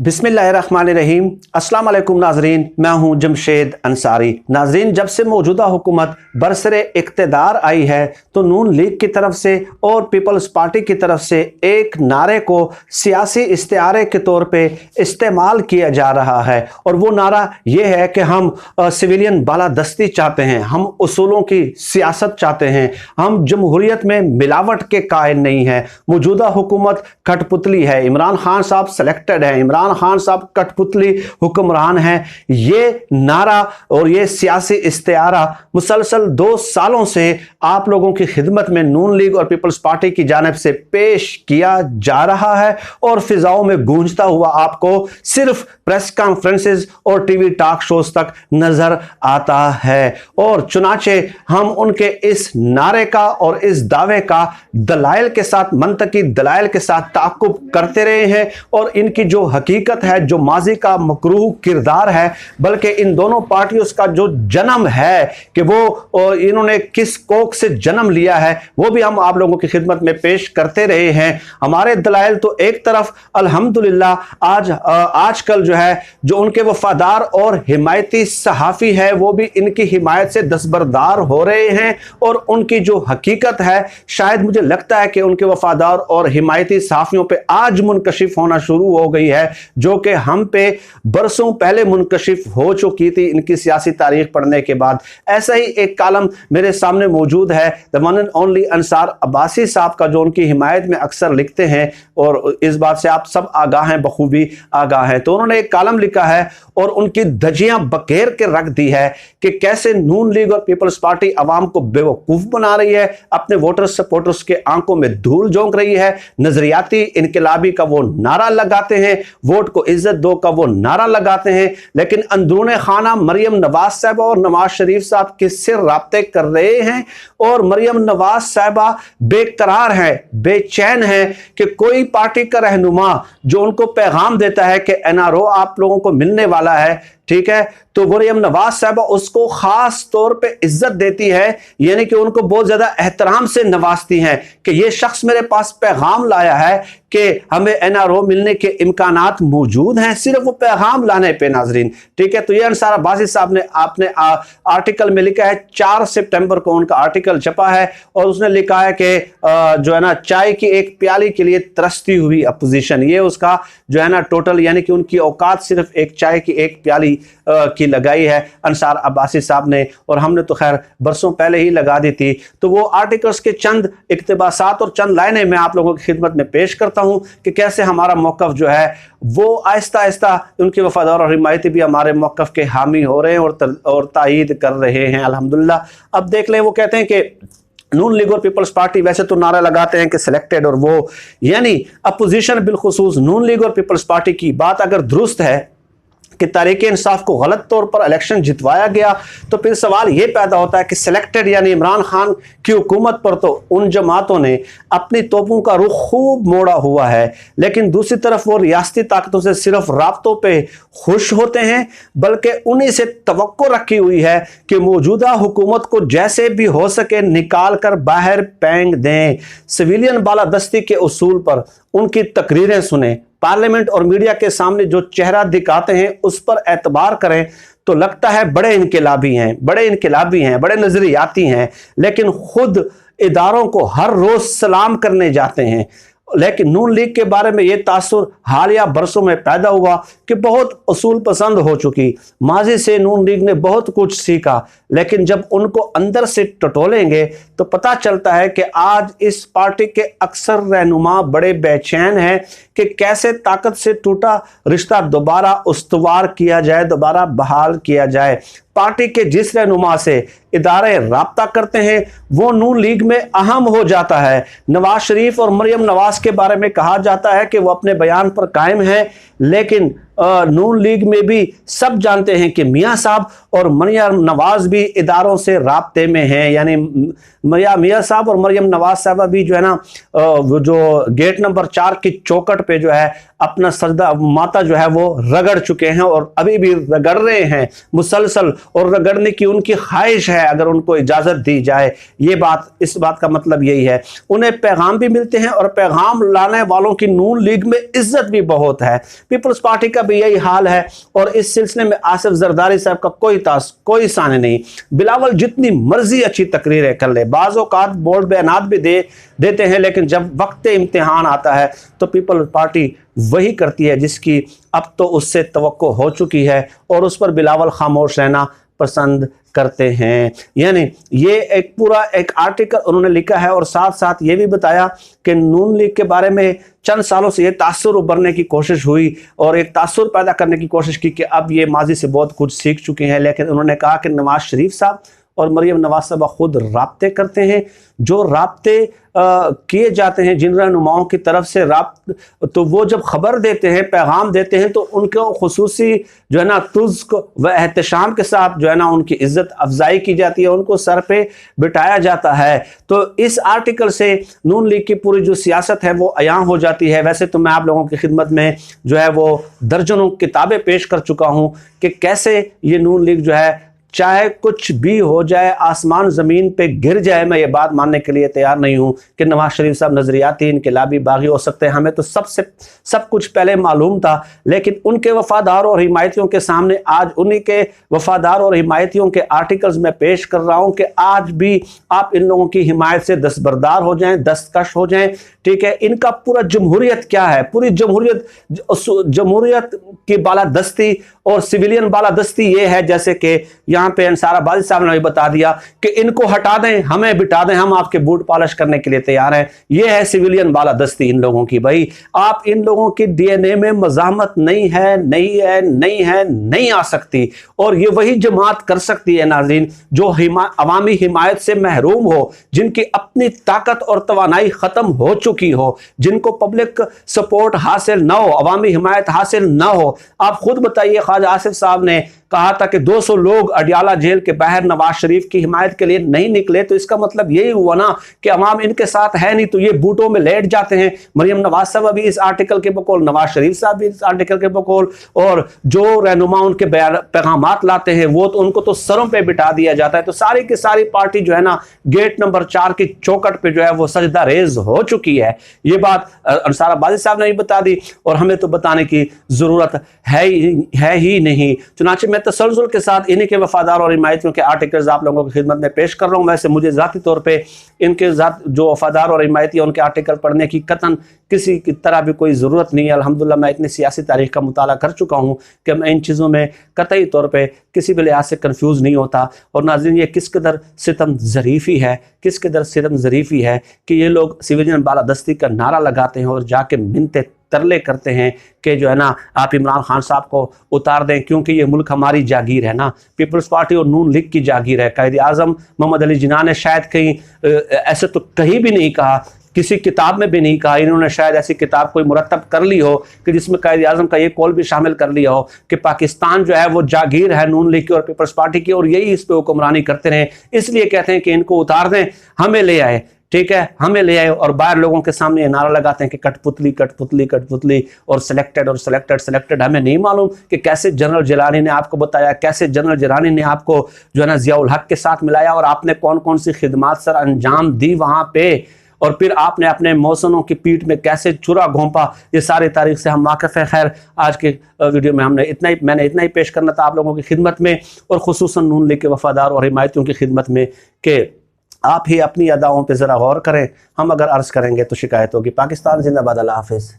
बिस्मिल्लाहिर्रहमानिर्रहीम। अस्सलाम वालेकुम नाजरीन, मैं हूं जमशेद अंसारी। नाजरीन, जब से मौजूदा हुकूमत बरसरे इक़्तिदार आई है तो नून लीग की तरफ से और पीपल्स पार्टी की तरफ से एक नारे को सियासी इस्तिआरे के तौर पे इस्तेमाल किया जा रहा है, और वो नारा ये है कि हम सिविलियन बालादस्ती चाहते हैं, हम उसूलों की सियासत चाहते हैं, हम जमहूरियत में मिलावट के कायल नहीं हैं। मौजूदा हुकूमत कठपुतली है, इमरान खान साहब सेलेक्टेड है, इमरान खान साहब कठपुतली हुक्मरान हैं। ये नारा और ये सियासी इस्तिआरा मुसलसल 2 सालों से आप लोगों की खिदमत में नून लीग और पीपल्स पार्टी की जानिब से पेश किया जा रहा है और फिजाओं में गूंजता हुआ आपको सिर्फ प्रेस कॉन्फ्रेंसेस और टीवी टॉक शोज तक नजर आता है। और चुनाचे हम उनके इस नारे का और इस दावे का दलाइल के साथ, मंतकी दलाइल के साथ ताक़ुब करते रहे हैं, और इनकी जो हकीकत है, जो माजी का मकरूह किरदार है, बल्कि इन दोनों पार्टियों का जो जन्म है कि वो इन्होंने किस कोख से जन्म लिया है, वो भी हम आप लोगों की खिदमत में पेश करते रहे हैं। हमारे दलाइल तो एक तरफ अल्हम्दुलिल्लाह आजकल जो है, जो उनके वफादार और हिमायती सहाफ़ी है वो भी इनकी हिमायत से दस्तबरदार हो रहे हैं, और उनकी जो हकीकत है शायद मुझे लगता है कि उनके वफादार और हिमायती सहाफ़ियों पे आज मुनकशिफ होना शुरू हो गई है, जो कि हम पे बरसों पहले मुनकशिफ हो चुकी थी इनकी सियासी तारीख पढ़ने के बाद। ऐसा ही एक कालम मेरे सामने मौजूद है, the one and only Ansar Abbasi साहब का, जो उनकी हिमायत में अक्सर लिखते हैं और इस बात से आप सब आगाह हैं, बखूबी आगाह हैं। तो उन्होंने एक कालम लिखा है और उनकी धज्जियां बखेर के रख दी है कि कैसे नून लीग और पीपल्स पार्टी अवाम को बेवकूफ बना रही है, अपने वोटर्स सपोर्टर्स के आंखों में धूल झोंक रही है, नजरियाती इनकलाबी का वो नारा लगाते हैं, वोट को इज्जत दो का वो नारा लगाते हैं, लेकिन अंदरूने खाना मरियम नवाज साहबा और नवाज शरीफ साहब किससे राब्ते कर रहे हैं, और मरियम नवाज साहबा बेकरार हैं, बेचैन हैं कि कोई पार्टी का रहनुमा जो उनको पैगाम देता है कि एनआरओ आप लोगों को मिलने वाला है, ठीक है, तो मरियम नवाज साहबा उसको खास तौर पे इज्जत देती है, यानी कि उनको बहुत ज्यादा एहतराम से नवाजती हैं कि ये शख्स मेरे पास पैगाम लाया है कि हमें एनआरओ मिलने के इम्कानात मौजूद हैं, सिर्फ वो पैगाम लाने पे नाजरीन, ठीक है। तो ये अंसार अब्बासी साहब ने आपने आर्टिकल में लिखा है, 4 सितंबर को उनका आर्टिकल छपा है, और उसने लिखा है कि जो है ना, चाय की एक प्याली के लिए तरसती हुई अपोजिशन, ये उसका जो है ना टोटल, यानी कि उनकी औकात सिर्फ एक चाय की एक प्याली की लगाई है अंसार अब्बासी साहब ने, और हमने तो खैर बरसों पहले ही लगा दी थी। तो वो आर्टिकल्स के चंद इक्तबासात और चंद लाइनें मैं आप लोगों की खिदमत में पेश करता हूं कि कैसे हमारा मौक़िफ़ जो है वो आहिस्ता आहिस्ता, उनके वफादार और हिमायती भी हमारे मौक़िफ़ के हामी हो रहे हैं और तायीद कर रहे हैं अल्हम्दुलिल्लाह। अब देख लें, वो कहते हैं कि नून लीग और पीपल्स पार्टी वैसे तो नारा लगाते हैं कि सिलेक्टेड, और वो यानी अपोजिशन बिलखुसूस नून लीग और पीपल्स पार्टी की बात अगर दुरुस्त है कि तहरीक इंसाफ को गलत तौर पर इलेक्शन जितवाया गया, तो फिर सवाल ये पैदा होता है कि सिलेक्टेड यानी इमरान खान की हुकूमत पर तो उन जमातों ने अपनी तोपों का रुख खूब मोड़ा हुआ है, लेकिन दूसरी तरफ वो रियासती ताकतों से सिर्फ राब्तों पे खुश होते हैं, बल्कि उन्हीं से तवक्को रखी हुई है कि मौजूदा हुकूमत को जैसे भी हो सके निकाल कर बाहर फेंक दें। सिविलियन बालादस्ती के उसूल पर उनकी तकरीरें सुने, पार्लियामेंट और मीडिया के सामने जो चेहरा दिखाते हैं उस पर एतबार करें, तो लगता है बड़े इनकलाबी हैं, बड़े नजरियाती हैं, लेकिन खुद इदारों को हर रोज सलाम करने जाते हैं। लेकिन नून लीग के बारे में यह तासुर हालिया बरसों में पैदा हुआ कि बहुत उसूल पसंद हो चुकी। माजी से नून लीग ने बहुत कुछ सीखा, लेकिन जब उनको अंदर से टटोलेंगे तो पता चलता है कि आज इस पार्टी के अक्सर रहनुमा बड़े बेचैन हैं कि कैसे ताकत से टूटा रिश्ता दोबारा उस्तवार किया जाए, दोबारा बहाल किया जाए। पार्टी के जिस रहनुमा से इदारे राब्ता करते हैं वो नून लीग में अहम हो जाता है। नवाज शरीफ और मरियम नवाज के बारे में कहा जाता है कि वो अपने बयान पर कायम है, लेकिन नून लीग में भी सब जानते हैं कि मियां साहब और मरियम नवाज भी इदारों से राब्ते में हैं, यानी मियां साहब और मरियम नवाज साहबा भी जो है ना वो जो गेट नंबर 4 की चौखट पे जो है अपना सजदा माता जो है वो रगड़ चुके हैं और अभी भी रगड़ रहे हैं मुसलसल, और रगड़ने की उनकी ख्वाहिश है अगर उनको इजाजत दी जाए। ये बात, इस बात का मतलब यही है। उन्हें पैगाम भी मिलते हैं और पैगाम लाने वालों की नून लीग में इज्जत भी बहुत है। पीपल्स पार्टी का भी यही हाल है और इस सिलसिले में आसिफ जरदारी साहब का कोई साने नहीं। बिलावल जितनी मर्जी अच्छी तकरीरें कर ले, बाज़ औक़ात बोल्ड बयानात भी देते हैं, लेकिन जब वक्त इम्तिहान आता है तो पीपल्स पार्टी वही करती है जिसकी अब तो उससे तवक्को हो चुकी है और उस पर बिलावल खामोश रहना पसंद करते हैं। यानी ये एक पूरा एक आर्टिकल उन्होंने लिखा है और साथ साथ ये भी बताया कि नून लीग के बारे में चंद सालों से ये तासुर उभरने की कोशिश हुई और एक तासुर पैदा करने की कोशिश की कि अब ये माजी से बहुत कुछ सीख चुके हैं, लेकिन उन्होंने कहा कि नवाज शरीफ साहब और मरियम नवाज साहबा खुद राब्ते करते हैं। जो राब्ते किए जाते हैं जिन रहनुमाओं की तरफ से तो वो जब खबर देते हैं, पैगाम देते हैं, तो उनको खुसूसी जो है ना तुज़्क व एहतशाम के साथ जो है ना उनकी इज्जत अफजाई की जाती है, उनको सर पे बिठाया जाता है। तो इस आर्टिकल से नून लीग की पूरी जो सियासत है वो अयां हो जाती है। वैसे तो मैं आप लोगों की खिदमत में जो है वो दर्जनों किताबें पेश कर चुका हूँ कि कैसे ये नून लीग जो है चाहे कुछ भी हो जाए, आसमान ज़मीन पे गिर जाए, मैं ये बात मानने के लिए तैयार नहीं हूँ कि नवाज शरीफ साहब नज़रियाती इनकलाबी बागी हो सकते हैं। हमें तो सब कुछ पहले मालूम था, लेकिन उनके वफादारों और हिमायतियों के सामने आज उन्हीं के वफादार और हिमायतियों के आर्टिकल्स में पेश कर रहा हूँ कि आज भी आप इन लोगों की हिमायत से दस्तबरदार हो जाएं, दस्तकश हो जाएं। ठीक है, इनका पूरा जमहूरियत क्या है, पूरी जमहूरियत की बालादस्ती और सिविलियन बालादस्ती ये है जैसे कि यहाँ पे अंसार आबादी साहब ने भी बता दिया कि इनको हटा दें, हमें बिठा दें, हम आपके बूट पॉलिश करने के लिए तैयार हैं। ये है सिविलियन बालादस्ती इन लोगों की। भाई आप इन लोगों की डीएनए में मज़ाहमत नहीं आ सकती, और ये वही जमात कर सकती है नाज़रीन जो अवामी हिमायत से महरूम हो, जिनकी अपनी ताकत और तवानाई ख़त्म हो चुकी हो, जिनको पब्लिक सपोर्ट हासिल ना हो, अवामी हिमायत हासिल ना हो। आप खुद बताइए, ख्वाजा आसिफ साहब ने कहा था कि 200 लोग अडियाला जेल के बाहर नवाज शरीफ की हिमायत के लिए नहीं निकले, तो इसका मतलब यही हुआ ना कि अवाम इनके साथ है नहीं, तो ये बूटों में लेट जाते हैं। मरियम नवाज साहब भी इस आर्टिकल के बकौल, नवाज शरीफ साहब भी इस आर्टिकल के बकौल, और जो रहनुमा उनके पैगामात लाते हैं वो तो उनको तो सरों पे बिठा दिया जाता है। तो सारी की सारी पार्टी जो है ना गेट नंबर 4 की चौखट पे जो है वो सजदा रेज हो चुकी है। ये बात अंसार आबादी साहब ने भी बता दी और हमें तो बताने की जरूरत है ही नहीं। चुनांचे मैं तसलसल के साथ इन्हीं के वफादार और हिमायतियों के आर्टिकल्स आप लोगों की खिदमत में पेश कर रहा हूँ। वैसे मुझे ज़ाती तौर पे इनके जो वफादार और हिमायती उनके आर्टिकल पढ़ने की कतन किसी की तरह भी कोई ज़रूरत नहीं है। अल्हम्दुलिल्लाह मैं इतनी सियासी तारीख का मुताला कर चुका हूँ कि मैं इन चीज़ों में कतई तौर पे किसी भी लिहाज से कंफ्यूज नहीं होता। और नाज़रीन ये किस कदर सितम ज़रीफ़ी है, किस कदर सितम ज़रीफ़ी है कि ये लोग सिविलियन बालादस्ती का नारा लगाते हैं और जाके मिन्नतें तरले करते हैं कि जो है ना आप इमरान खान साहब को उतार दें, क्योंकि ये मुल्क हमारी जागीर है ना, पीपल्स पार्टी और नून लीग की जागीर है। कायद आज़म मोहम्मद अली जिन्ना ने शायद कहीं ऐसे तो कहीं भी नहीं कहा, किसी किताब में भी नहीं कहा। इन्होंने शायद ऐसी किताब कोई मुरतब कर ली हो कि जिसमें कायद आज़म का ये कौल भी शामिल कर लिया हो कि पाकिस्तान जो है वो जागीर है नून लीग की और पीपल्स पार्टी की, और यही इस पर हुक्मरानी करते रहे, इसलिए कहते हैं कि इनको उतार दें, हमें ले आए। ठीक है, हमें ले आए और बाहर लोगों के सामने नारा लगाते हैं कि कठपुतली कठपुतली कठपुतली और सिलेक्टेड। हमें नहीं मालूम कि कैसे जनरल जिलानी ने आपको बताया, कैसे जनरल जिलानी ने आपको जो है ना ज़ियाउल हक के साथ मिलाया, और आपने कौन कौन सी खिदमात सर अंजाम दी वहाँ पे, और फिर आपने अपने मौसनों की पीठ में कैसे छुरा घोंपा। ये सारी तारीख से हम वाकिफ़ हैं। खैर आज के वीडियो में मैंने इतना ही पेश करना था आप लोगों की खिदमत में, और खुसूसन नून लीग के वफादार और हिमायतियों की खिदमत में कि आप ही अपनी अदाओं पे ज़रा गौर करें। हम अगर अर्ज़ करेंगे तो शिकायत होगी। पाकिस्तान जिंदाबाद, अल्लाह हाफ़िज़।